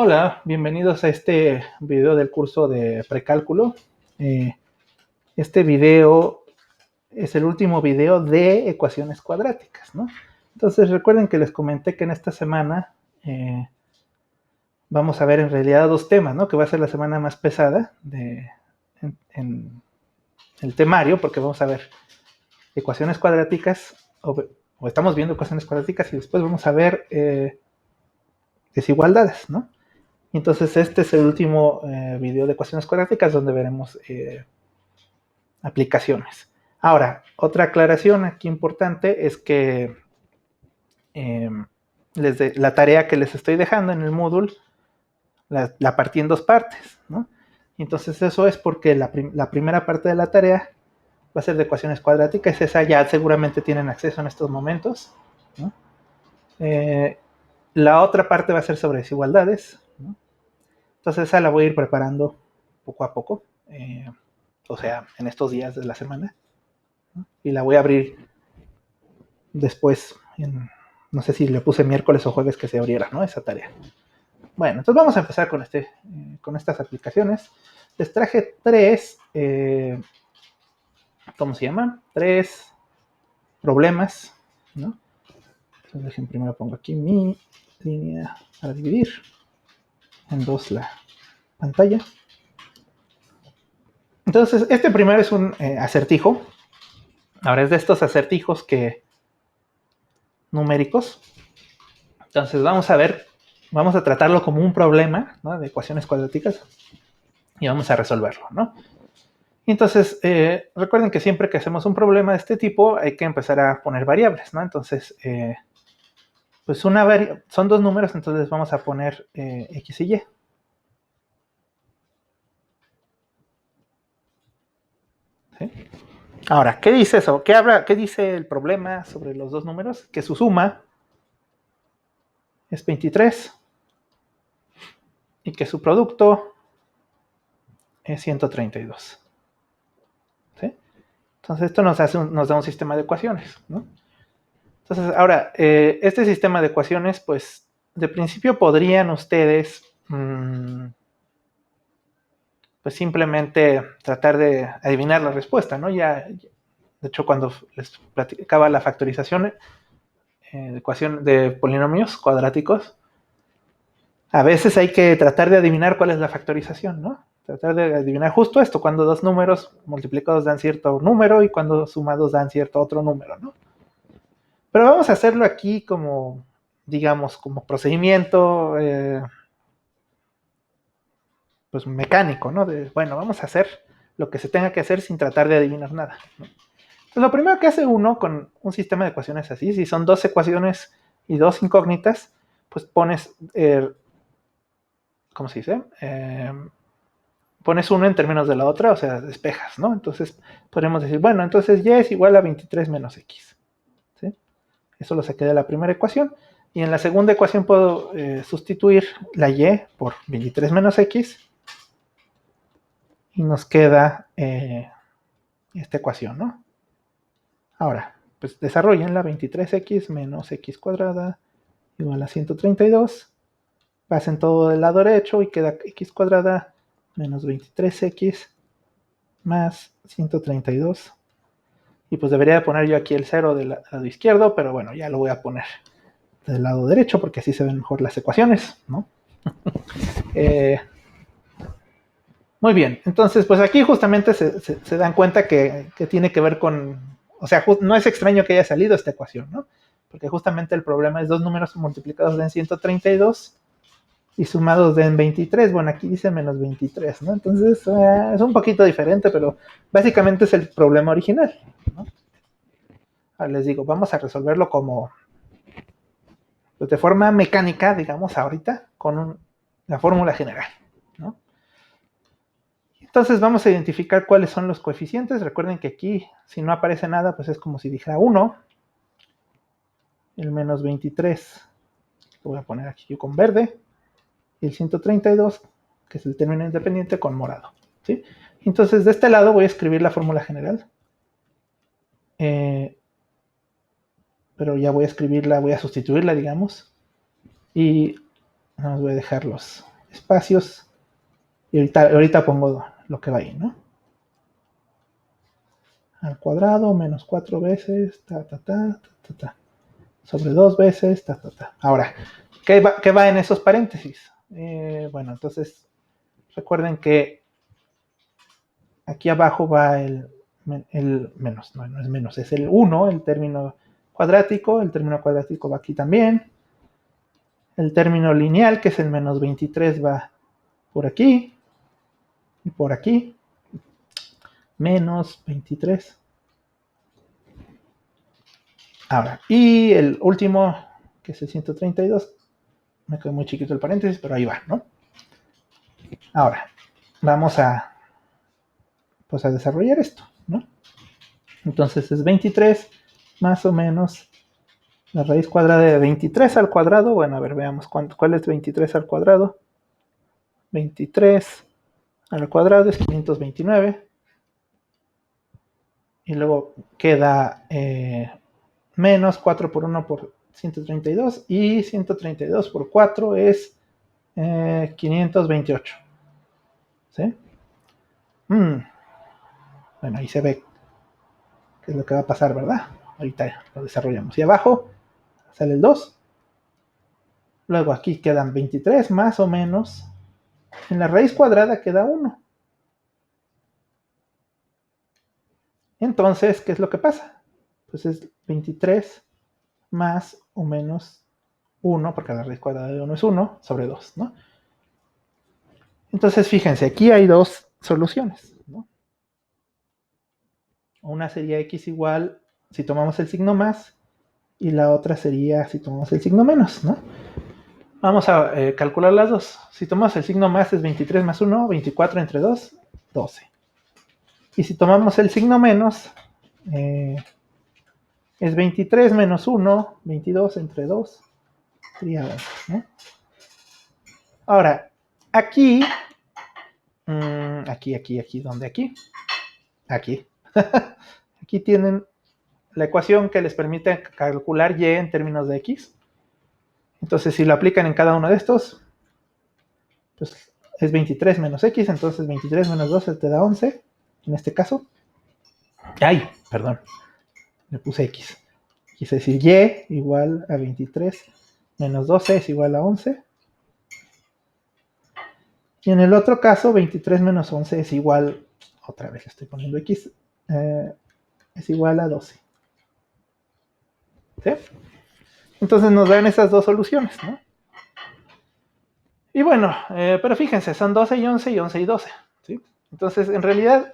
Hola, bienvenidos a este video del curso de precálculo. Este video es el último video de ecuaciones cuadráticas, ¿no? Entonces recuerden que les comenté que en esta semana vamos a ver en realidad dos temas, ¿no? Que va a ser la semana más pesada en el temario, porque vamos a ver ecuaciones cuadráticas, o estamos viendo ecuaciones cuadráticas y después vamos a ver desigualdades, ¿no? Entonces este es el último video de ecuaciones cuadráticas donde veremos aplicaciones. Ahora, otra aclaración aquí importante es que eh, la tarea que les estoy dejando en el módulo la partí en dos partes, ¿no? Entonces eso es porque la primera parte de la tarea va a ser de ecuaciones cuadráticas, esa ya seguramente tienen acceso en estos momentos, ¿no? La otra parte va a ser sobre desigualdades, ¿no? Entonces esa la voy a ir preparando poco a poco, o sea, en estos días de la semana, ¿no? Y la voy a abrir después, no sé si le puse miércoles o jueves que se abriera, ¿no? Esa tarea. Bueno, entonces vamos a empezar con estas aplicaciones. Les traje ¿cómo se llama? Tres problemas, ¿no? Entonces dejen primero pongo aquí mi línea para dividir en dos la pantalla. Entonces, este primero es un acertijo. Ahora es de estos acertijos numéricos. Entonces vamos a tratarlo como un problema, ¿no? De ecuaciones cuadráticas y vamos a resolverlo, ¿no? Y entonces, recuerden que siempre que hacemos un problema de este tipo hay que empezar a poner variables, ¿no? Entonces, pues son dos números, entonces vamos a poner X y Y. ¿Sí? Ahora, ¿qué dice eso? ¿Qué dice el problema sobre los dos números? Que su suma es 23 y que su producto es 132. ¿Sí? Entonces esto nos da un sistema de ecuaciones, ¿no? Entonces, ahora, este sistema de ecuaciones, pues, de principio podrían ustedes, pues, simplemente tratar de adivinar la respuesta, ¿no? De hecho, cuando les platicaba la factorización de ecuación de polinomios cuadráticos, a veces hay que tratar de adivinar cuál es la factorización, ¿no? Tratar de adivinar justo esto, cuando dos números multiplicados dan cierto número y cuando sumados dan cierto otro número, ¿no? Pero vamos a hacerlo aquí como, digamos, como procedimiento, pues mecánico, ¿no? Bueno, vamos a hacer lo que se tenga que hacer sin tratar de adivinar nada, ¿no? Entonces, lo primero que hace uno con un sistema de ecuaciones así, si son dos ecuaciones y dos incógnitas, pues pones, ¿cómo se dice? Pones uno en términos de la otra, o sea, despejas, ¿no? Entonces podemos decir, bueno, entonces y es igual a 23 menos x, ¿sí? Eso lo saqué de la primera ecuación. Y en la segunda ecuación puedo sustituir la y por 23 menos x y nos queda esta ecuación, ¿no? Ahora, pues desarrollen la 23x menos x cuadrada igual a 132. Pasen todo del lado derecho y queda x cuadrada menos 23x más 132. Y pues debería poner yo aquí el 0 del lado izquierdo, pero bueno, ya lo voy a poner del lado derecho porque así se ven mejor las ecuaciones, ¿no? Muy bien, entonces pues aquí justamente se dan cuenta que tiene que ver con, o sea, no es extraño que haya salido esta ecuación, ¿no? Porque justamente el problema es dos números multiplicados den 132 y sumados den 23. Bueno, aquí dice menos 23, ¿no? Entonces es un poquito diferente, pero básicamente es el problema original, ¿no? Ahora les digo, vamos a resolverlo como, pues de forma mecánica, digamos, ahorita, con la fórmula general, ¿no? Entonces vamos a identificar cuáles son los coeficientes. Recuerden que aquí, si no aparece nada, pues es como si dijera 1. El menos 23 lo voy a poner aquí yo con verde. Y el 132, que es el término independiente, con morado, ¿sí? Entonces de este lado voy a escribir la fórmula general. Pero ya voy a escribirla, voy a sustituirla, digamos. Y no, voy a dejarlos espacios, y ahorita pongo lo que va ahí, ¿no? Al cuadrado menos 4 veces, sobre 2 veces, Ahora, ¿qué va en esos paréntesis? Bueno, entonces, recuerden que aquí abajo va el menos, no es menos, es el 1, el término cuadrático va aquí también. El término lineal, que es el menos 23, va por aquí y por aquí. Menos 23. Ahora, y el último, que es el 132, me quedó muy chiquito el paréntesis, pero ahí va, ¿no? Ahora, vamos a, pues a desarrollar esto, ¿no? Entonces es 23 más o menos la raíz cuadrada de 23 al cuadrado. Bueno, a ver, veamos cuál es 23 al cuadrado. 23 al cuadrado es 529. Y luego queda menos 4 por 1 por 132. Y 132 por 4 es 528. ¿Sí? Bueno, ahí se ve qué es lo que va a pasar, ¿verdad? Ahorita lo desarrollamos. Y abajo sale el 2. Luego aquí quedan 23 más o menos. En la raíz cuadrada queda 1. Entonces, ¿qué es lo que pasa? Pues es 23 más o menos 1, porque la raíz cuadrada de 1 es 1, sobre 2, ¿no? Entonces, fíjense, aquí hay dos soluciones, ¿no? Una sería x igual si tomamos el signo más, y la otra sería si tomamos el signo menos, ¿no? Vamos a calcular las dos. Si tomamos el signo más es 23 más 1, 24 entre 2, 12. Y si tomamos el signo menos, es 23 menos 1, 22 entre 2, sería 11, ¿no? Ahora, aquí, ¿dónde aquí? Aquí. Aquí tienen la ecuación que les permite calcular y en términos de x. Entonces, si lo aplican en cada uno de estos, pues es 23 menos x, entonces 23 menos 12 te da 11, en este caso. ¡Ay! Perdón, le puse x. Quise decir y igual a 23 menos 12 es igual a 11. Y en el otro caso, 23 menos 11 es igual, otra vez le estoy poniendo x, es igual a 12. ¿Sí? Entonces nos dan esas dos soluciones, ¿no? Y bueno, pero fíjense, son 12 y 11 y 11 y 12, ¿sí? Entonces, en realidad,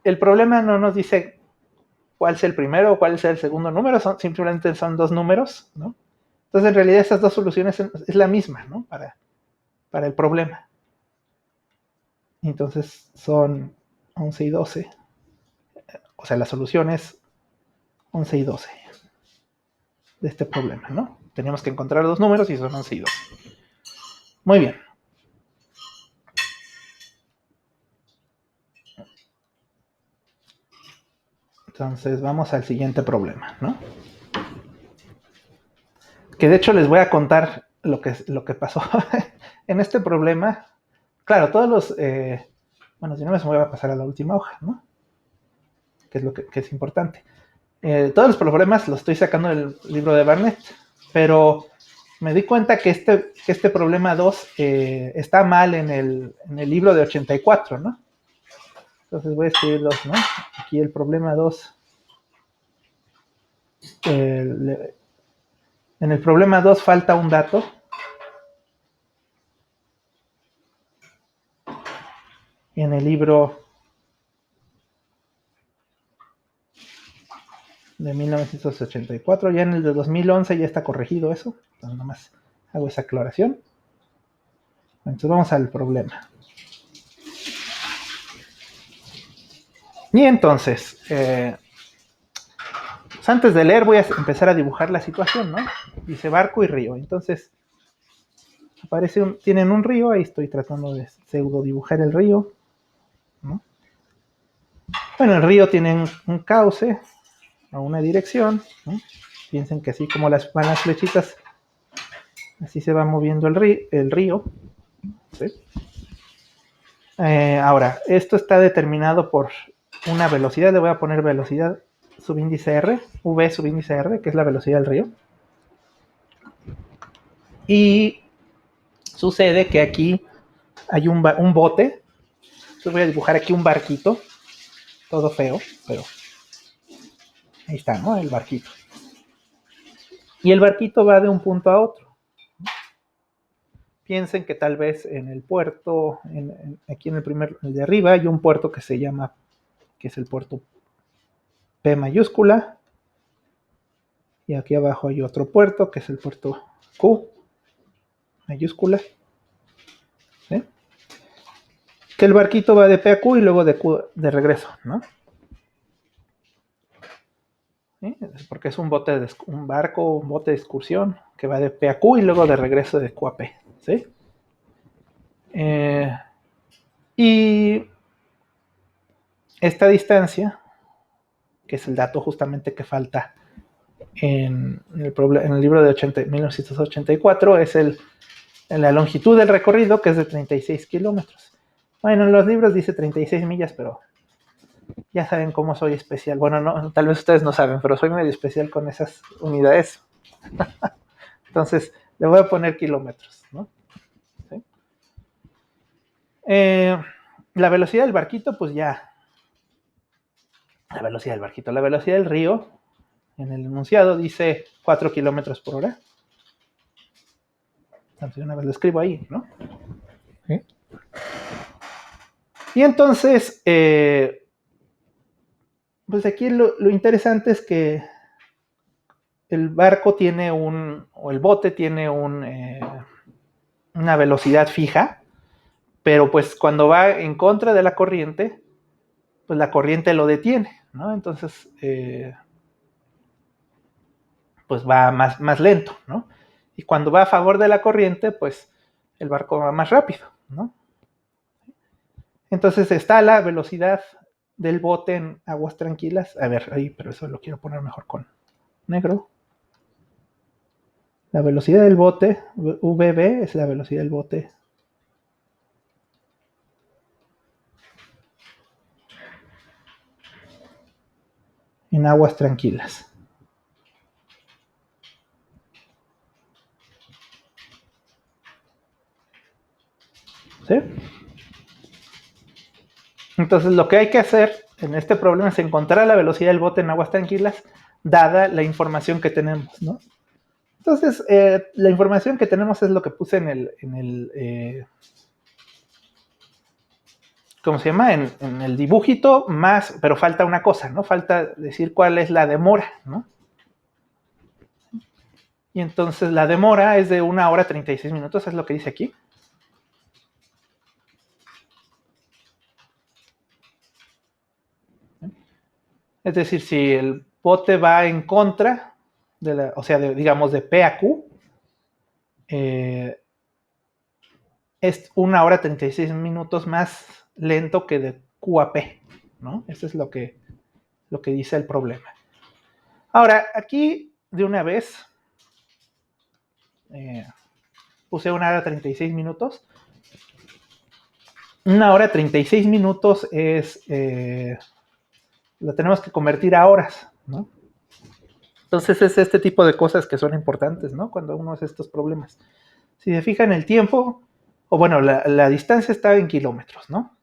el problema no nos dice cuál es el primero o cuál es el segundo número, simplemente son dos números, ¿no? Entonces, en realidad, esas dos soluciones es la misma, ¿no? Para el problema. Entonces, son 11 y 12. O sea, la solución es 11 y 12 de este problema, ¿no? Tenemos que encontrar dos números y son 11 y 12. Muy bien. Entonces, vamos al siguiente problema, ¿no? Que de hecho les voy a contar lo que pasó en este problema. Claro, todos los... bueno, si no me voy a pasar a la última hoja, ¿no? Que es lo que es importante. Todos los problemas los estoy sacando del libro de Barnett, pero me di cuenta que este problema 2 está mal en el libro de 84, ¿no? Entonces voy a escribir 2, ¿no? Aquí el problema 2. En el problema 2 falta un dato. En el libro de 1984, ya en el de 2011 ya está corregido eso. Entonces nomás hago esa aclaración. Entonces vamos al problema. Y entonces, pues antes de leer voy a empezar a dibujar la situación, ¿no? Dice barco y río. Entonces, tienen un río, ahí estoy tratando de pseudo dibujar el río, ¿no? Bueno, el río tiene un cauce a una dirección, ¿no? Piensen que así como van las flechitas, así se va moviendo el río. ¿sí? Ahora, esto está determinado por una velocidad. Le voy a poner velocidad subíndice R, V subíndice R, que es la velocidad del río. Y sucede que aquí hay un bote. Entonces voy a dibujar aquí un barquito, todo feo, pero ahí está, ¿no? El barquito. Y el barquito va de un punto a otro. Piensen que tal vez en el puerto, aquí en el de arriba, hay un puerto que se llama, que es el puerto P mayúscula. Y aquí abajo hay otro puerto, que es el puerto Q mayúscula. ¿Sí? Que el barquito va de P a Q y luego de Q de regreso, ¿no? ¿Sí? Porque es un barco, un bote de excursión que va de P a Q y luego de regreso de Q a P. ¿Sí? Y esta distancia, que es el dato justamente que falta en el libro de 1984, es la longitud del recorrido, que es de 36 kilómetros. Bueno, en los libros dice 36 millas, pero ya saben cómo soy especial. Bueno, no, tal vez ustedes no saben, pero soy medio especial con esas unidades. Entonces, le voy a poner kilómetros, ¿no? ¿Sí? La velocidad del barquito, pues ya. La velocidad del barquito. La velocidad del río, en el enunciado, dice 4 kilómetros por hora. Entonces, una vez lo escribo ahí, ¿no? ¿Sí? Y entonces, pues aquí lo interesante es que el barco tiene o el bote tiene una velocidad fija, pero pues cuando va en contra de la corriente, pues la corriente lo detiene, ¿no? Entonces, pues va más lento, ¿no? Y cuando va a favor de la corriente, pues el barco va más rápido, ¿no? Entonces está la velocidad del bote en aguas tranquilas. A ver, ahí, pero eso lo quiero poner mejor con negro. La velocidad del bote, VB, es la velocidad del bote en aguas tranquilas. ¿Sí? Entonces lo que hay que hacer en este problema es encontrar la velocidad del bote en aguas tranquilas, dada la información que tenemos, ¿no? Entonces, la información que tenemos es lo que puse en el ¿cómo se llama? En el dibujito, más, pero falta una cosa, ¿no? Falta decir cuál es la demora, ¿no? Y entonces la demora es de 1 hora 36 minutos, es lo que dice aquí. Es decir, si el bote va en contra, o sea, digamos de P a Q, es 1 hora 36 minutos más lento que de Q a P, ¿no? Eso es lo que dice el problema. Ahora, aquí de una vez puse 1 hora 36 minutos. 1 hora 36 minutos es, lo tenemos que convertir a horas, ¿no? Entonces es este tipo de cosas que son importantes, ¿no? Cuando uno hace estos problemas. Si se fijan el tiempo, o bueno, la distancia está en kilómetros, ¿no?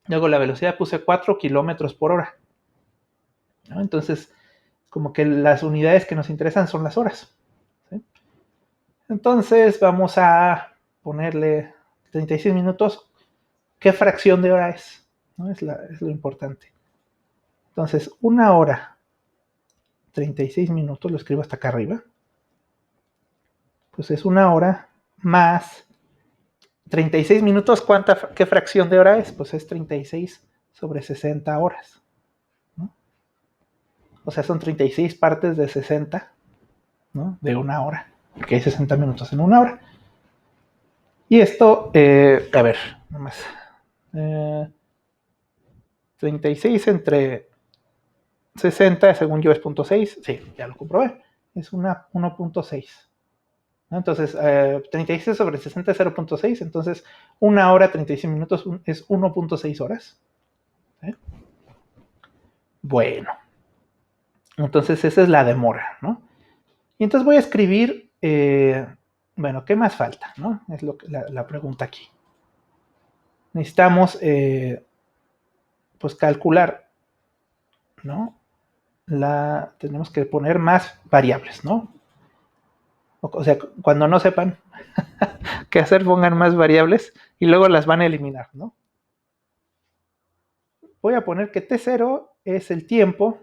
Luego la velocidad puse 4 kilómetros por hora, ¿no? Entonces, como que las unidades que nos interesan son las horas, ¿sí? Entonces vamos a ponerle 36 minutos. ¿Qué fracción de hora es? ¿No? Es lo importante. Entonces, 1 hora 36 minutos, lo escribo hasta acá arriba. Pues es 1 hora más 36 minutos, ¿qué fracción de hora es? Pues es 36 sobre 60 horas, ¿no? O sea, son 36 partes de 60, ¿no? De 1 hora, porque hay 60 minutos en 1 hora. Y esto, a ver, nomás. 36 entre 60, según yo es 0.6. Sí, ya lo comprobé. Es 1.6. ¿no? Entonces, 36 sobre 60 es 0.6, entonces 1 hora 36 minutos es 1.6 horas. ¿Sí? Bueno, entonces esa es la demora, ¿no? Y entonces voy a escribir, bueno, ¿qué más falta? ¿No? Es lo que, la pregunta aquí. Necesitamos, pues, calcular, ¿no? Tenemos que poner más variables, ¿no? O sea, cuando no sepan qué hacer, pongan más variables y luego las van a eliminar, ¿no? Voy a poner que T0 es el tiempo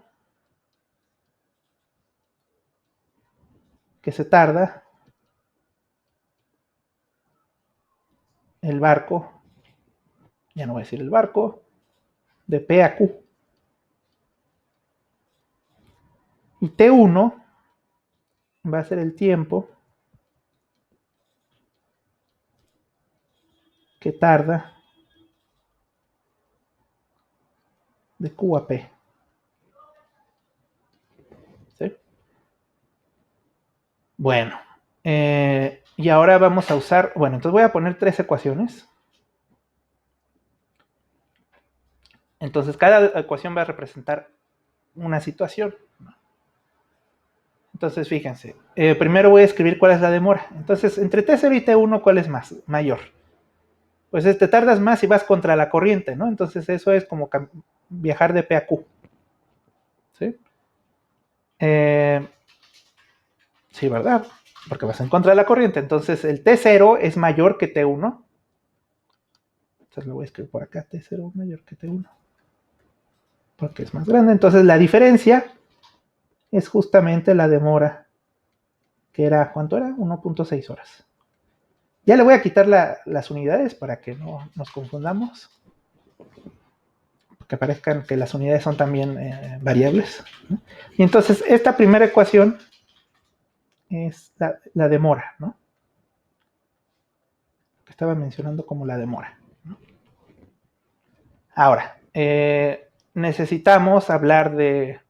que se tarda el barco, ya no voy a decir el barco, de P a Q. Y T1 va a ser el tiempo que tarda de Q a P. ¿Sí? Bueno, y ahora vamos a usar, bueno, entonces voy a poner 3 ecuaciones. Entonces cada ecuación va a representar una situación. Entonces fíjense, primero voy a escribir cuál es la demora. Entonces entre T0 y T1, ¿cuál es mayor? Pues te tardas más si vas contra la corriente, ¿no? Entonces eso es como viajar de P a Q. ¿Sí? Sí, ¿verdad? Porque vas en contra de la corriente. Entonces el T0 es mayor que T1. Entonces lo voy a escribir por acá, T0 mayor que T1. Porque es más grande. Entonces la diferencia es justamente la demora, que era, ¿cuánto era? 1.6 horas. Ya le voy a quitar las unidades para que no nos confundamos. Que parezcan que las unidades son también variables. ¿No? Y entonces esta primera ecuación es la demora, ¿no? Que estaba mencionando como la demora. ¿No? Ahora, necesitamos hablar de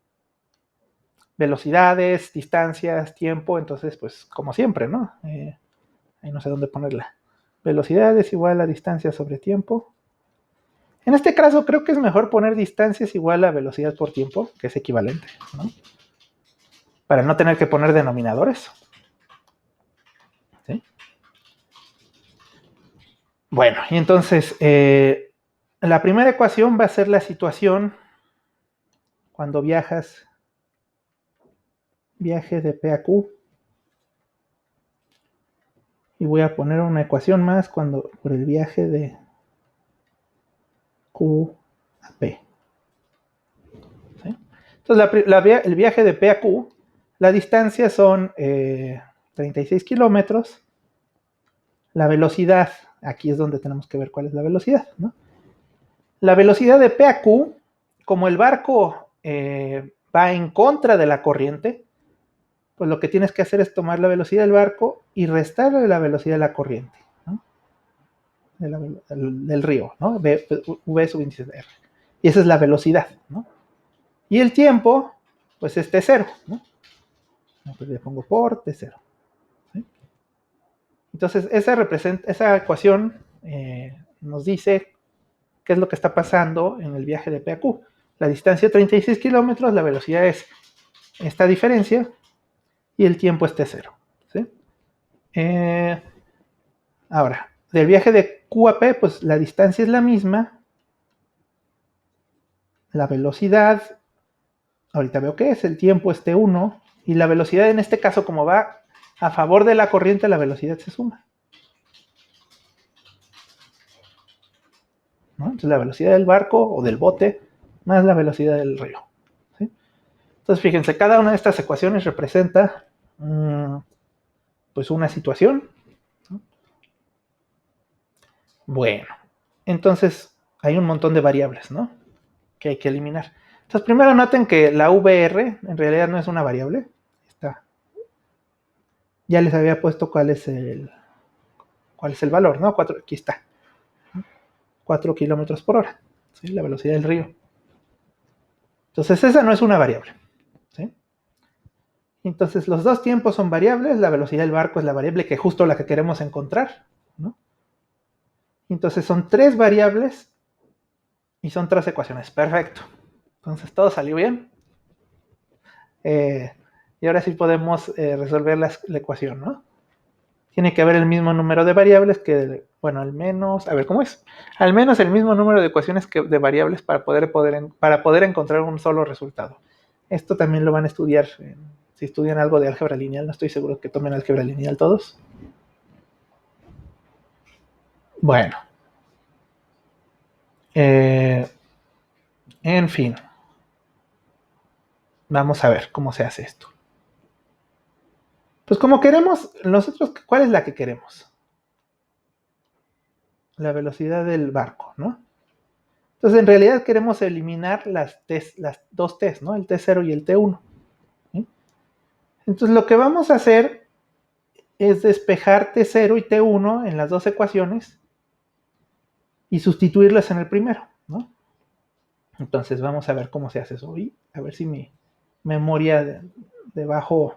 velocidades, distancias, tiempo, entonces, pues, como siempre, ¿no? Ahí no sé dónde ponerla. Velocidad es igual a distancia sobre tiempo. En este caso, creo que es mejor poner distancia es igual a velocidad por tiempo, que es equivalente, ¿no? Para no tener que poner denominadores. ¿Sí? Bueno, y entonces, la primera ecuación va a ser la situación cuando viaje de P a Q. Y voy a poner una ecuación más por el viaje de Q a P. ¿Sí? Entonces, el viaje de P a Q, la distancia son 36 kilómetros. La velocidad, aquí es donde tenemos que ver cuál es la velocidad, ¿no? La velocidad de P a Q, como el barco va en contra de la corriente, pues lo que tienes que hacer es tomar la velocidad del barco y restarle la velocidad de la corriente, ¿no? Del río, ¿no? V sub índice de R. Y esa es la velocidad, ¿no? Y el tiempo, pues es T0, ¿no? Pues le pongo por T0. ¿Sí? Entonces, esa ecuación nos dice qué es lo que está pasando en el viaje de P a Q. La distancia 36 kilómetros, la velocidad es esta diferencia y el tiempo es T0. ¿Sí? Ahora, del viaje de Q a P, pues la distancia es la misma, la velocidad, ahorita veo que es, el tiempo es T1, y la velocidad en este caso, como va a favor de la corriente, la velocidad se suma. ¿No? Entonces la velocidad del barco o del bote más la velocidad del río. ¿Sí? Entonces fíjense, cada una de estas ecuaciones representa pues una situación. ¿No? Bueno, entonces hay un montón de variables, ¿no? Que hay que eliminar. Entonces primero noten que la VR en realidad no es una variable. Está. Ya les había puesto cuál es el valor, ¿no? Aquí está. 4 kilómetros por hora. ¿Sí? La velocidad del río. Entonces esa no es una variable. ¿Sí? Entonces los dos tiempos son variables, la velocidad del barco es la variable que justo la que queremos encontrar, ¿no? Entonces son tres variables y son tres ecuaciones. Perfecto. Entonces todo salió bien. Y ahora sí podemos resolver la ecuación, ¿no? Tiene que haber el mismo número de variables que, bueno, al menos, a ver, ¿cómo es? Al menos el mismo número de ecuaciones que de variables para poder encontrar un solo resultado. Esto también lo van a estudiar, si estudian algo de álgebra lineal, no estoy seguro que tomen álgebra lineal todos. Bueno, en fin, vamos a ver cómo se hace esto. Pues como queremos, nosotros, ¿cuál es la que queremos? La velocidad del barco, ¿no? Entonces, en realidad queremos eliminar las dos T's, ¿no? El T0 y el T1. ¿Sí? Entonces, lo que vamos a hacer es despejar T0 y T1 en las dos ecuaciones y sustituirlas en el primero, ¿no? Entonces, vamos a ver cómo se hace eso. Y a ver si mi memoria de bajo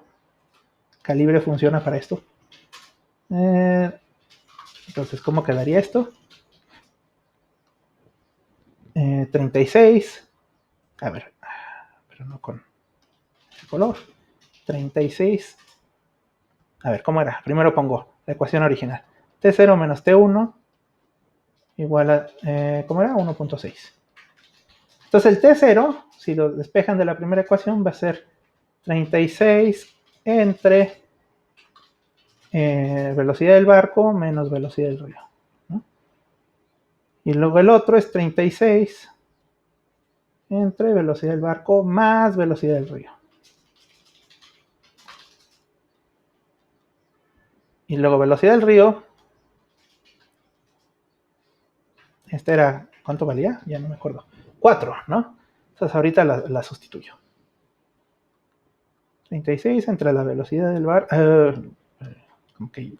calibre funciona para esto. Entonces, ¿cómo quedaría esto? 36. A ver, pero no con el color. 36. A ver, ¿cómo era? Primero pongo la ecuación original. T0 menos T1 igual a, ¿cómo era? 1.6. Entonces el T0, si lo despejan de la primera ecuación, va a ser 36 entre velocidad del barco menos velocidad del río, ¿no? Y luego el otro es 36 entre velocidad del barco más velocidad del río. Y luego velocidad del río, esta era, ¿cuánto valía? Ya no me acuerdo. 4, ¿no? Entonces ahorita la sustituyo. 36 entre la velocidad del barco, okay,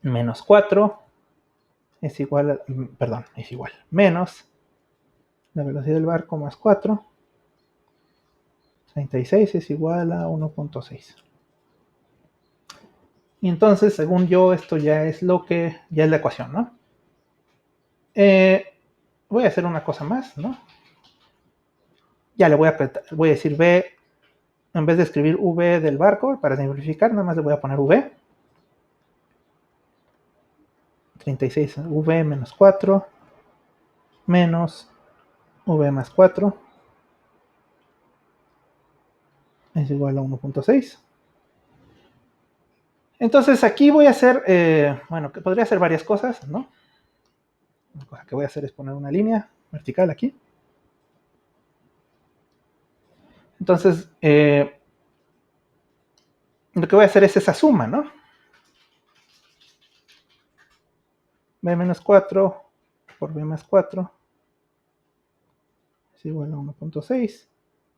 menos 4 es igual, perdón, es igual, menos la velocidad del barco más 4, 36 es igual a 1.6. Y entonces, según yo, esto ya es ya es la ecuación, ¿no? Voy a hacer una cosa más, ¿no? Ya le voy a decir V, en vez de escribir V del barco, para simplificar, nada más le voy a poner V. 36, V menos 4, menos V más 4, es igual a 1.6. Entonces aquí voy a hacer, bueno, que podría hacer varias cosas, ¿no? Una cosa que voy a hacer es poner una línea vertical aquí. Entonces, lo que voy a hacer es esa suma, ¿no? B menos 4 por B más 4 es igual a 1.6.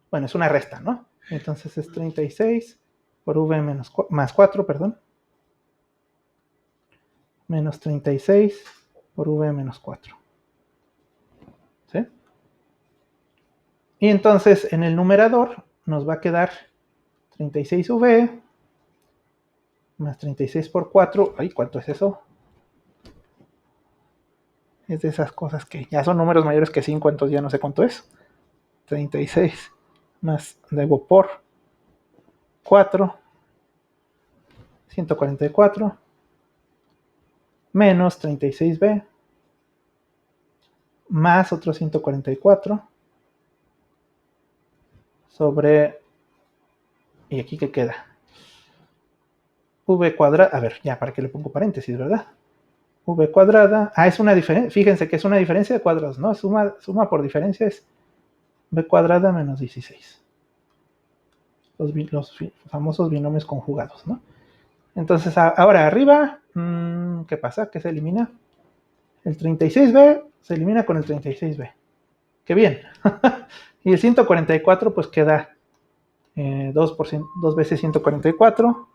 Bueno, es una resta, ¿no? Entonces es 36 por V más 4, perdón. Menos 36 por V menos 4. ¿Sí? Y entonces en el numerador nos va a quedar 36V más 36 por 4. Ay, ¿cuánto es eso? Es de esas cosas que ya son números mayores que 5, entonces ya no sé cuánto es. 36 más, luego por 4, 144, menos 36B, más otro 144, sobre, ¿y aquí qué queda? V cuadrada, a ver, ya, ¿para qué le pongo paréntesis, verdad? V cuadrada, es una diferencia, fíjense que es una diferencia de cuadrados, ¿no? Suma por diferencia es V cuadrada menos 16. Los famosos binomios conjugados, ¿no? Entonces, ahora arriba, ¿qué pasa? ¿Qué se elimina? El 36B se elimina con el 36B. ¡Qué bien! Y el 144 pues queda 2 veces 144,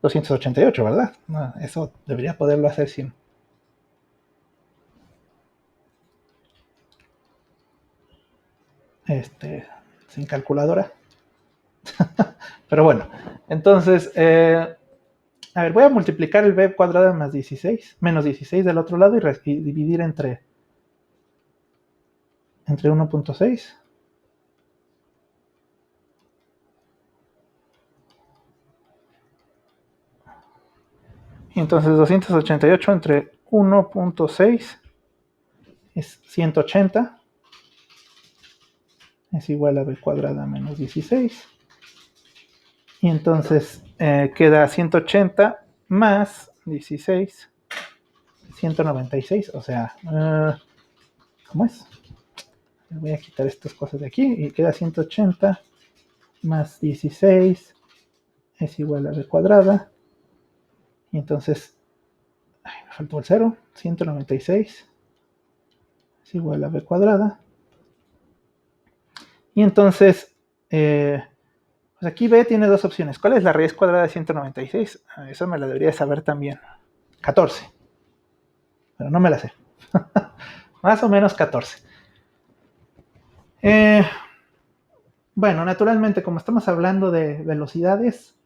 288, ¿verdad? No, eso debería poderlo hacer sin calculadora. Pero bueno, entonces, a ver, voy a multiplicar el b cuadrado más 16, menos 16 del otro lado y dividir entre 1.6. Y entonces 288 entre 1.6 es 180. Es igual a b cuadrada menos 16. Y entonces queda 180 más 16, 196. O sea, ¿cómo es? Voy a quitar estas cosas de aquí y queda 180 más 16 es igual a b cuadrada. Y entonces, me faltó el 0, 196 es igual a b cuadrada. Y entonces, pues aquí b tiene dos opciones. ¿Cuál es la raíz cuadrada de 196? Eso me la debería saber también. 14. Pero no me la sé. Más o menos 14. Bueno, naturalmente, como estamos hablando de velocidades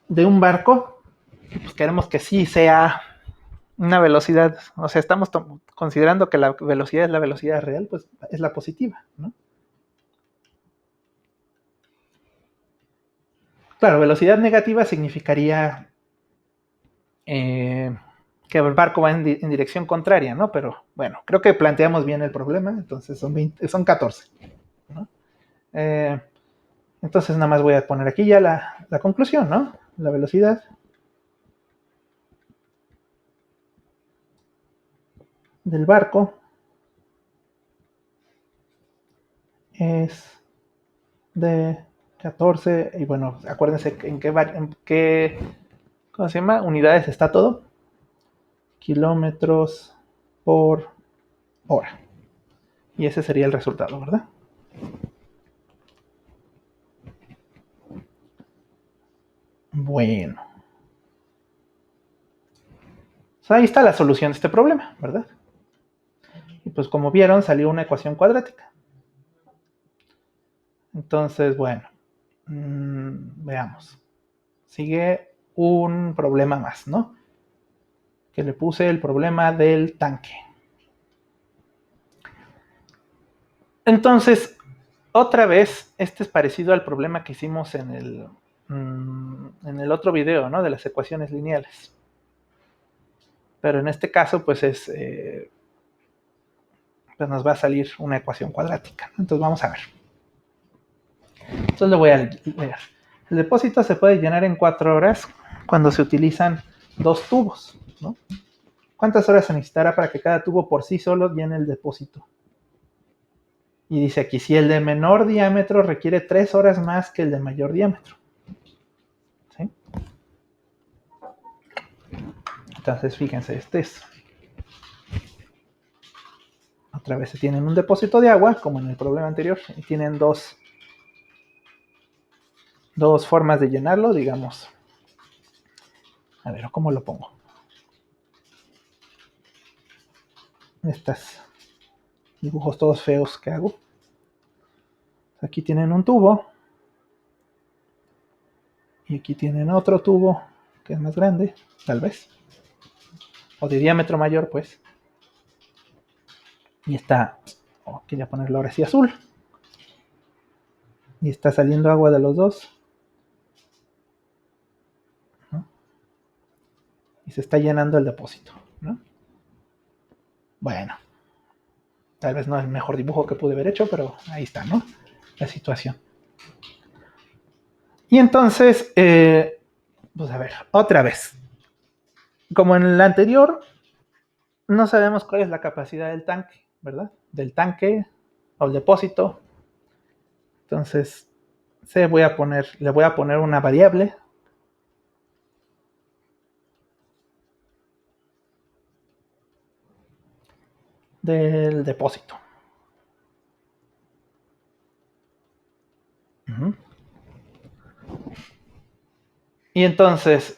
de un barco, pues queremos que sí sea una velocidad, o sea, estamos considerando que la velocidad es la velocidad real, pues es la positiva, ¿no? Claro, velocidad negativa significaría que el barco va en dirección contraria, ¿no? Pero bueno, creo que planteamos bien el problema, entonces son 14, ¿no? Entonces nada más voy a poner aquí ya la conclusión, ¿no? La velocidad del barco es de 14, y bueno, acuérdense en qué ¿cómo se llama? Unidades está todo. Kilómetros por hora. Y ese sería el resultado, ¿verdad? Bueno. Pues ahí está la solución de este problema, ¿verdad? Y pues como vieron, salió una ecuación cuadrática. Entonces, bueno, veamos. Sigue un problema más, ¿no? Que le puse el problema del tanque. Entonces, otra vez, este es parecido al problema que hicimos en el otro video, ¿no? De las ecuaciones lineales. Pero en este caso, pues pues nos va a salir una ecuación cuadrática. Entonces vamos a ver. Entonces lo voy a leer. El depósito se puede llenar en 4 horas cuando se utilizan 2 tubos, ¿no? ¿Cuántas horas se necesitará para que cada tubo por sí solo llene el depósito? Y dice aquí, si el de menor diámetro requiere 3 horas más que el de mayor diámetro. ¿Sí? Entonces, fíjense, este es. Otra vez se tienen un depósito de agua, como en el problema anterior, y tienen dos formas de llenarlo, digamos. A ver, ¿cómo lo pongo? Estos dibujos todos feos que hago. Aquí tienen un tubo. Y aquí tienen otro tubo que es más grande, tal vez. O de diámetro mayor, pues. Y está, quería ponerlo ahora sí azul. Y está saliendo agua de los dos. ¿No? Y se está llenando el depósito, ¿no? Bueno, tal vez no es el mejor dibujo que pude haber hecho, pero ahí está, ¿no? La situación. Y entonces, pues a ver, otra vez. Como en el anterior, no sabemos cuál es la capacidad del tanque, ¿verdad? Del tanque o el depósito. Entonces, le voy a poner una variable del depósito. Uh-huh. Y entonces,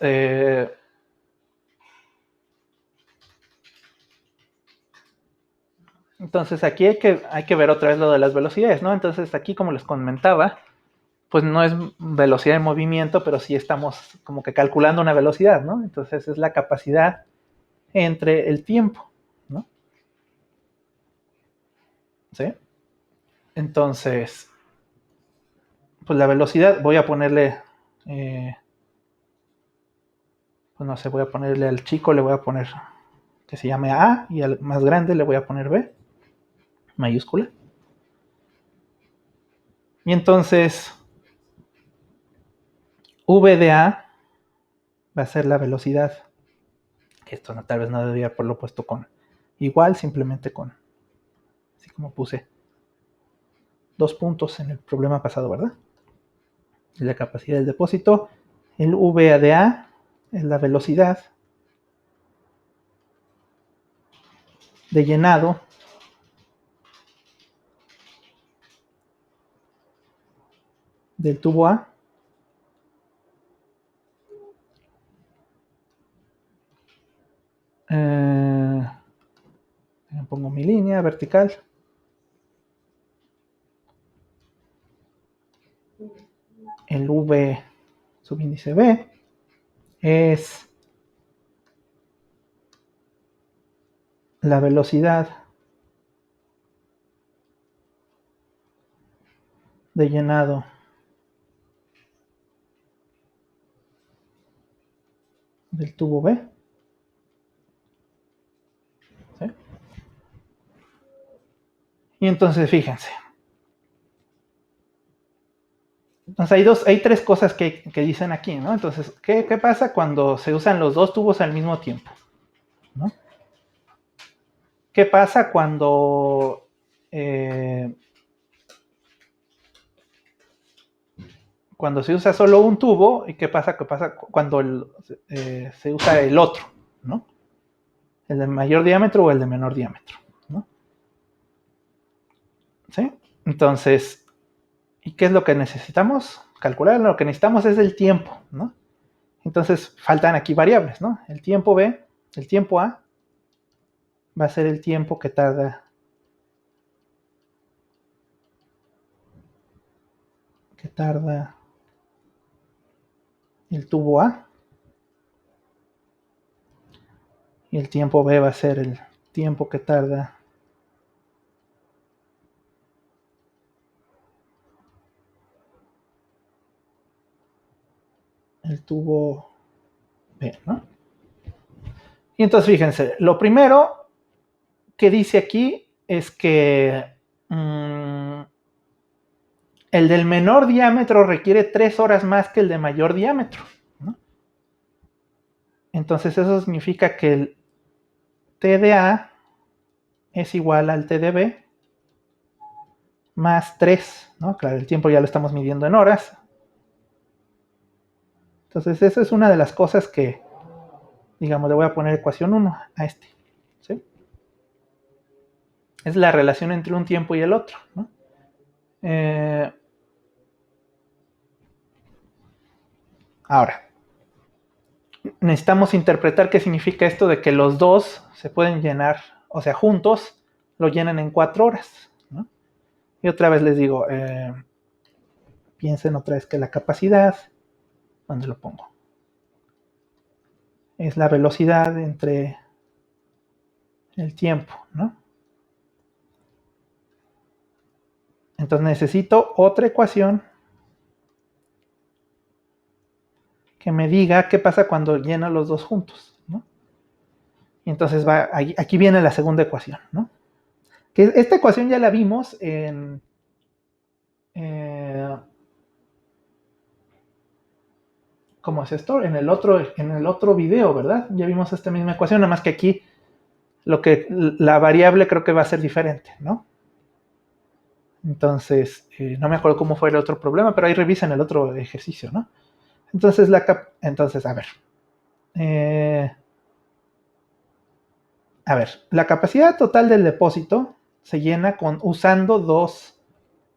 aquí hay que ver otra vez lo de las velocidades, ¿no? Entonces aquí, como les comentaba, pues no es velocidad de movimiento, pero sí estamos como que calculando una velocidad, ¿no? Entonces es la capacidad entre el tiempo, ¿no? ¿Sí? Entonces, pues la velocidad, voy a ponerle, pues no sé, voy a ponerle al chico, le voy a poner que se llame A, y al más grande le voy a poner B, mayúscula. Y entonces, V de A va a ser la velocidad, que esto no, tal vez no debería haberlo puesto con igual, simplemente con, así como puse 2 puntos en el problema pasado, ¿verdad? La capacidad del depósito, el V de A es la velocidad de llenado del tubo A. Pongo mi línea vertical. El V subíndice B es la velocidad de llenado del tubo B. ¿Sí? Y entonces fíjense. Entonces hay tres cosas que dicen aquí, ¿no? Entonces, ¿qué pasa cuando se usan los dos tubos al mismo tiempo? ¿No? ¿Qué pasa cuando se usa solo un tubo? ¿Y qué pasa cuando se usa el otro? ¿No? El de mayor diámetro o el de menor diámetro, ¿no? ¿Sí? Entonces, ¿y qué es lo que necesitamos? Calcular. Lo que necesitamos es el tiempo, ¿no? Entonces, faltan aquí variables, ¿no? El tiempo B, el tiempo A, va a ser el tiempo que tarda el tubo A, y el tiempo B va a ser el tiempo que tarda el tubo B, ¿no? Y entonces fíjense, lo primero que dice aquí es que el del menor diámetro requiere 3 horas más que el de mayor diámetro, ¿no? Entonces eso significa que el T de A es igual al T de B más 3, ¿no? Claro, el tiempo ya lo estamos midiendo en horas. Entonces esa es una de las cosas que, digamos, le voy a poner ecuación 1 a este, ¿sí? Es la relación entre un tiempo y el otro, ¿no? Ahora, necesitamos interpretar qué significa esto de que los dos se pueden llenar, o sea, juntos lo llenan en 4 horas, ¿no? Y otra vez les digo, piensen otra vez que la capacidad, ¿dónde lo pongo? Es la velocidad entre el tiempo, ¿no? Entonces necesito otra ecuación que me diga qué pasa cuando lleno los dos juntos, ¿no? Y entonces aquí viene la segunda ecuación, ¿no? Que esta ecuación ya la vimos en ¿cómo es esto? En el otro video, ¿verdad? Ya vimos esta misma ecuación, nada más que aquí la variable creo que va a ser diferente, ¿no? Entonces, no me acuerdo cómo fue el otro problema, pero ahí revisen el otro ejercicio, ¿no? Entonces, a ver. Eh, a ver, la capacidad total del depósito se llena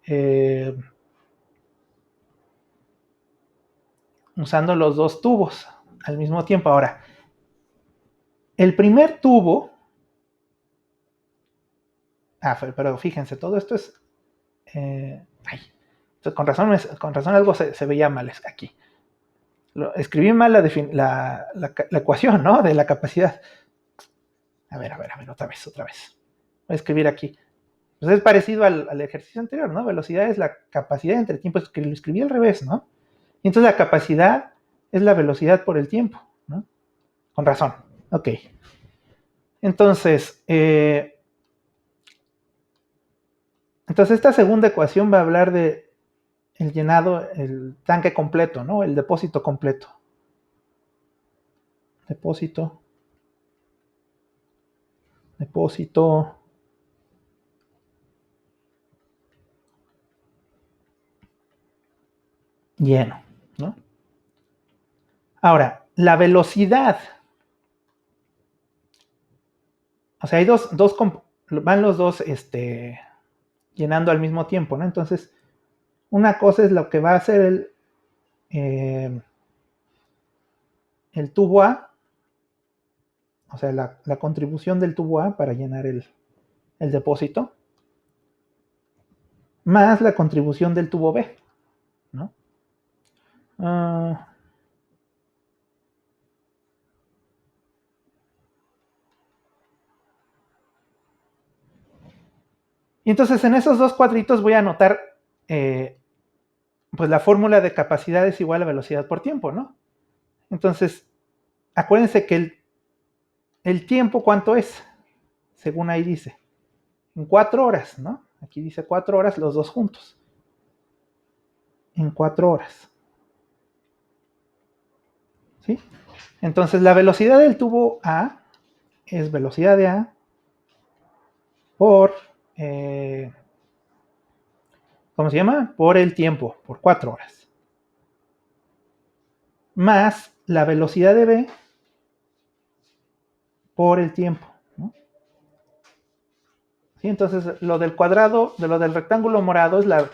eh, usando los dos tubos al mismo tiempo. Ahora, el primer tubo, pero fíjense, todo esto es, Entonces, con razón algo se veía mal aquí. Escribí mal la ecuación, ¿no? De la capacidad. A ver, otra vez. Voy a escribir aquí. Pues es parecido al ejercicio anterior, ¿no? Velocidad es la capacidad entre tiempo, que lo escribí al revés, ¿no? Y entonces la capacidad es la velocidad por el tiempo, ¿no? Con razón. Ok. Entonces, esta segunda ecuación va a hablar de el llenado, el tanque completo, ¿no? El depósito completo. Depósito lleno, ¿no? Ahora, la velocidad. O sea, hay van los dos llenando al mismo tiempo, ¿no? Entonces, una cosa es lo que va a hacer el tubo A, o sea, la contribución del tubo A para llenar el depósito, más la contribución del tubo B, ¿no? Y entonces en esos dos cuadritos voy a anotar pues la fórmula de capacidad es igual a velocidad por tiempo, ¿no? Entonces, acuérdense que el tiempo, ¿cuánto es? Según ahí dice. En 4 horas, ¿no? Aquí dice 4 horas los dos juntos. En 4 horas. ¿Sí? Entonces, la velocidad del tubo A es velocidad de A por, ¿cómo se llama? Por el tiempo, por 4 horas. Más la velocidad de B por el tiempo, ¿no? ¿Sí? Entonces, lo del cuadrado, de lo del rectángulo morado es la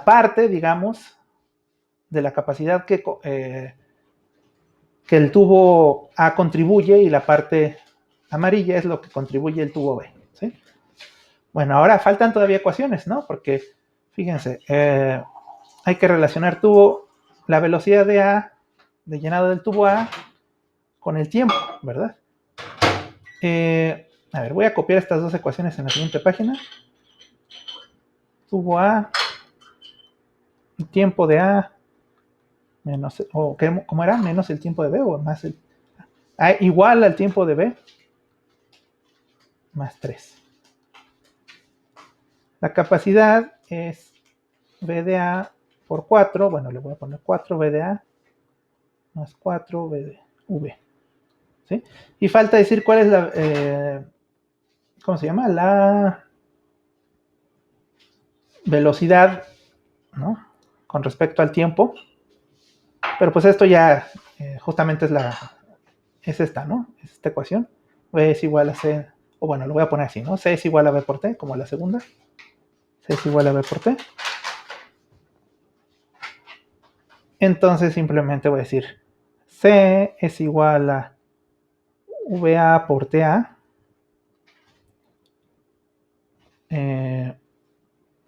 parte, digamos, de la capacidad que el tubo A contribuye y la parte amarilla es lo que contribuye el tubo B, ¿sí? Bueno, ahora faltan todavía ecuaciones, ¿no? Porque, fíjense, hay que relacionar la velocidad de llenado del tubo A con el tiempo, ¿verdad? A ver, voy a copiar estas dos ecuaciones en la siguiente página. Tubo A, el tiempo de A, menos, ¿cómo era? Menos el tiempo de B o más el... igual al tiempo de B, más 3. La capacidad es V de A por 4, bueno, le voy a poner 4 V de A más 4 V de V. ¿Sí? Y falta decir cuál es la, ¿cómo se llama? La velocidad, ¿no? Con respecto al tiempo. Pero pues esto ya justamente es esta, ¿no? Es esta ecuación. V es igual a C, o bueno, lo voy a poner así, ¿no? C es igual a B por T, como la segunda. C es igual a B por T. Entonces simplemente voy a decir C es igual a VA por TA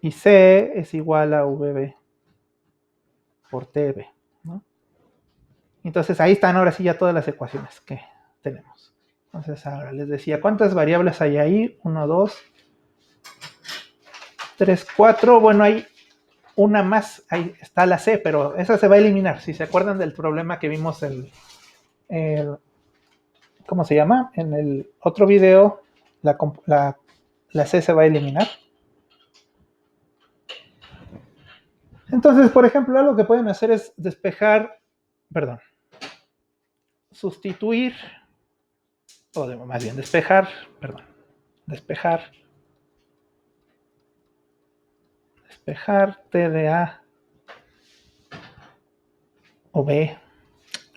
y C es igual a VB por TB, ¿no? Entonces ahí están ahora sí ya todas las ecuaciones que tenemos. Entonces ahora les decía, ¿cuántas variables hay ahí? 1, 2, 3, 4. Bueno, hay una más, ahí está la C, pero esa se va a eliminar. Si se acuerdan del problema que vimos ¿cómo se llama? En el otro video, la C se va a eliminar. Entonces, por ejemplo, lo que pueden hacer es sustituir, o más bien despejar T de A o B,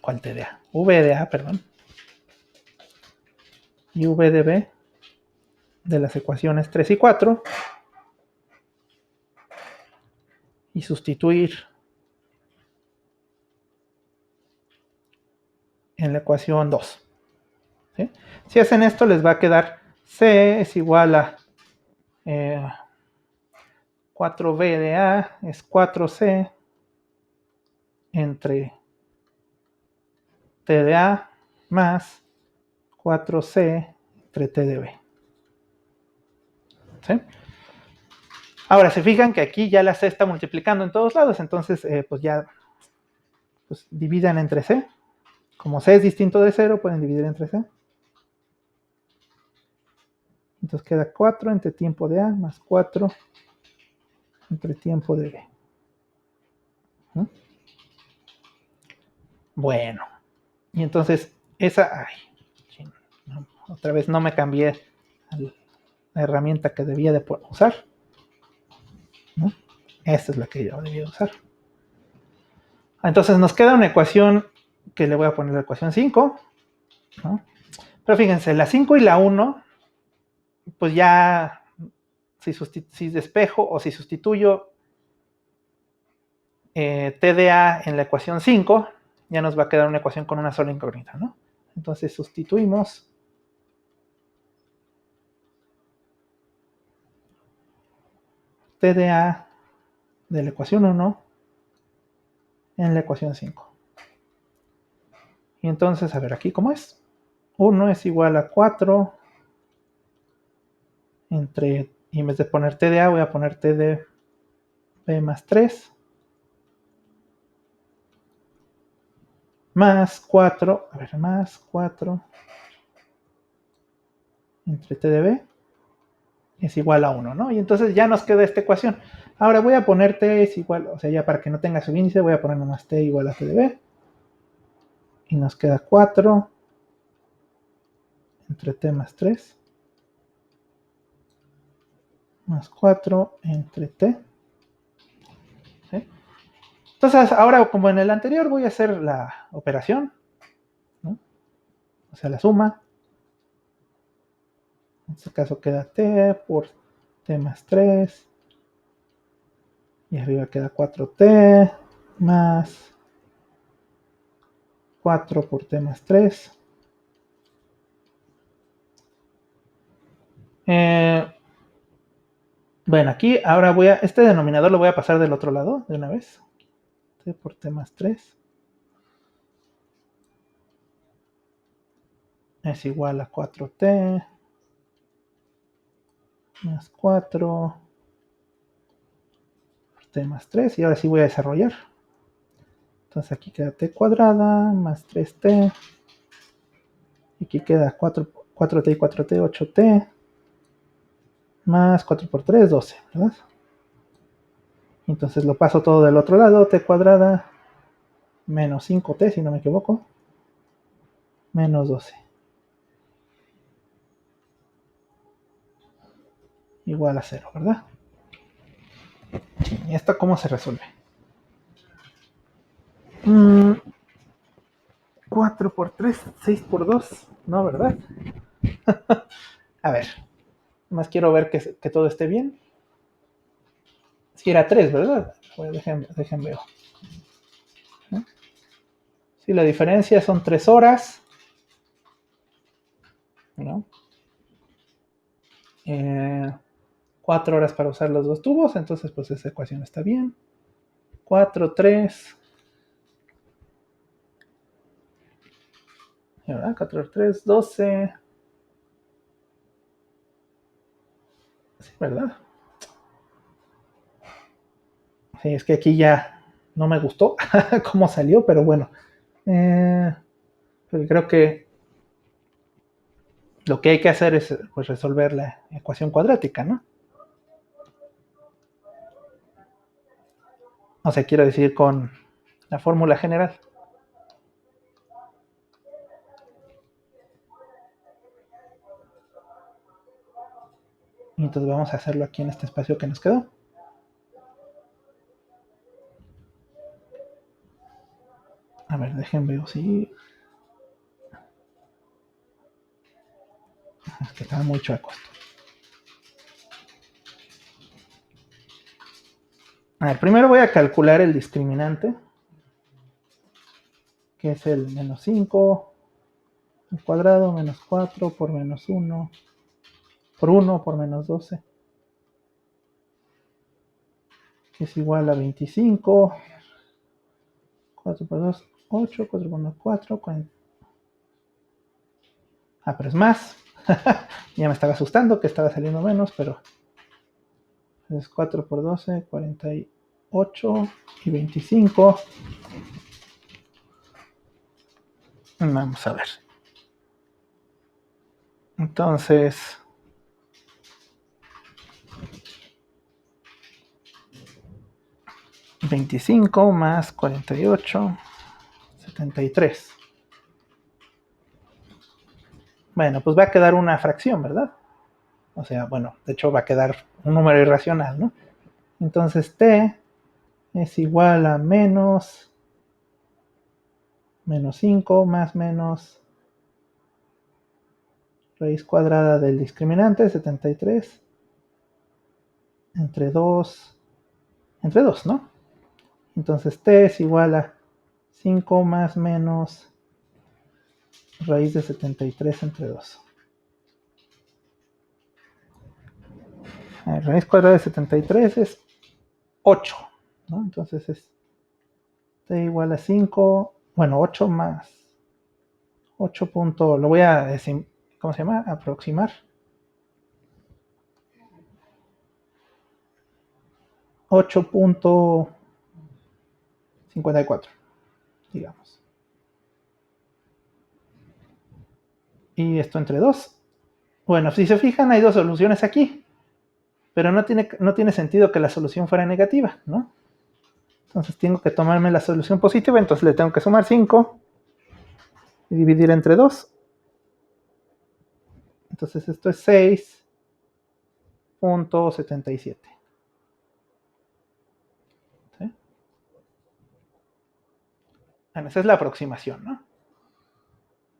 ¿cuál T de A? V de A, perdón, y V de B de las ecuaciones 3 y 4 y sustituir en la ecuación 2. ¿Sí? Si hacen esto, les va a quedar C es igual a 4b de A es 4c entre t de A más 4c entre t de B. ¿Sí? Ahora, se fijan que aquí ya la c está multiplicando en todos lados, entonces pues ya pues, dividan entre c. Como c es distinto de 0, pueden dividir entre c. Entonces queda 4 entre tiempo de A más 4 entre tiempo de B. ¿Mm? Bueno, y entonces esa... Ay, no, otra vez no me cambié la herramienta que debía de usar. ¿No? Esta es la que yo debía usar. Entonces nos queda una ecuación que le voy a poner la ecuación 5. ¿No? Pero fíjense, la 5 y la 1, pues ya si despejo o si sustituyo t de A en la ecuación 5, ya nos va a quedar una ecuación con una sola incógnita, ¿no? Entonces sustituimos t de A de la ecuación 1 en la ecuación 5. Y entonces, a ver, aquí cómo es. 1 es igual a 4 entre, y en vez de poner t de A voy a poner t de B más 3 más 4, a ver, más 4 entre t de B es igual a 1, ¿no? Y entonces ya nos queda esta ecuación. Ahora voy a poner t es igual, o sea, ya para que no tenga subíndice voy a poner nomás t igual a t de B. Y nos queda 4 entre t más 3 más 4 entre t. ¿Sí? Entonces, ahora como en el anterior voy a hacer la operación, ¿no? O sea, la suma. En este caso queda t por t más 3. Y arriba queda 4t más 4 por t más 3. Bueno, aquí ahora este denominador lo voy a pasar del otro lado de una vez. T por t más 3 es igual a 4t más 4 por t más 3. Y ahora sí voy a desarrollar. Entonces aquí queda t cuadrada más 3t. Y aquí queda 4t y 4t, 8t. Más 4 por 3, 12, ¿verdad? Entonces lo paso todo del otro lado, t cuadrada menos 5t, si no me equivoco, menos 12. Igual a 0, ¿verdad? ¿Y esto cómo se resuelve? 4 por 3, 6 por 2, ¿no, verdad? A ver, más quiero ver que todo esté bien. Si era 3, ¿verdad? Bueno, dejen ver. ¿No? Si la diferencia son 3 horas, ¿no? 4 horas para usar los dos tubos, entonces pues esa ecuación está bien. 4, 3. ¿Verdad? 4, 3, 12. Sí, ¿verdad? Sí, es que aquí ya no me gustó cómo salió, pero bueno. Pues creo que lo que hay que hacer es pues, resolver la ecuación cuadrática, ¿no? O sea, quiero decir con la fórmula general. Y entonces vamos a hacerlo aquí en este espacio que nos quedó. A ver, déjenme ver si... Es que está muy chueco esto. A ver, primero voy a calcular el discriminante, que es el menos 5 al cuadrado, menos 4 por menos 1, por 1 por menos 12. es igual a 25. 4 por 2, 8. 4 por 1, 4. 40. Ah, pero es más. Ya me estaba asustando que estaba saliendo menos, pero es 4 por 12, 48 y 25. Vamos a ver. Entonces, 25 más 48, 73. Bueno, pues va a quedar una fracción, ¿verdad? O sea, bueno, de hecho va a quedar un número irracional, ¿no? Entonces t es igual a menos 5 más menos raíz cuadrada del discriminante, 73, entre 2, ¿no? Entonces t es igual a 5 más menos raíz de 73 entre 2. Raíz cuadrada de 73 es 8, ¿no? Entonces es t igual a 5, bueno, 8 más 8 punto, lo voy a decir, ¿cómo se llama? Aproximar. 8.54, digamos. Y esto entre 2. Bueno, si se fijan, hay dos soluciones aquí, pero no tiene sentido que la solución fuera negativa, ¿no? Entonces tengo que tomarme la solución positiva, entonces le tengo que sumar 5 y dividir entre 2. Entonces esto es 6.77. ¿Sí? Bueno, esa es la aproximación, ¿no?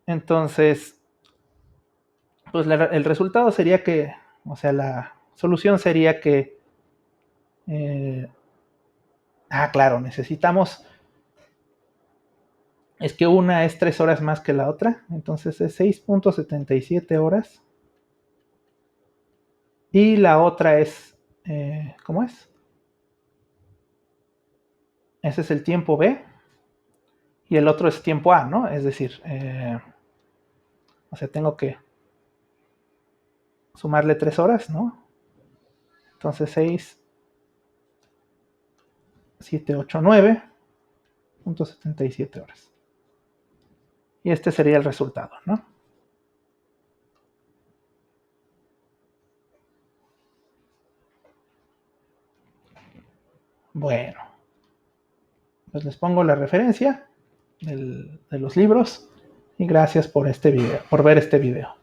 Entonces, pues el resultado sería que, o sea, la solución sería que, claro, necesitamos, es que una es 3 horas más que la otra, entonces es 6.77 horas. Y la otra es, ¿cómo es? Ese es el tiempo B. Y el otro es tiempo A, ¿no? Es decir, o sea, tengo que sumarle 3 horas, ¿no? Entonces 6, 7, 8, 9.77 horas. Y este sería el resultado, ¿no? Bueno, pues les pongo la referencia de los libros y gracias por ver este video.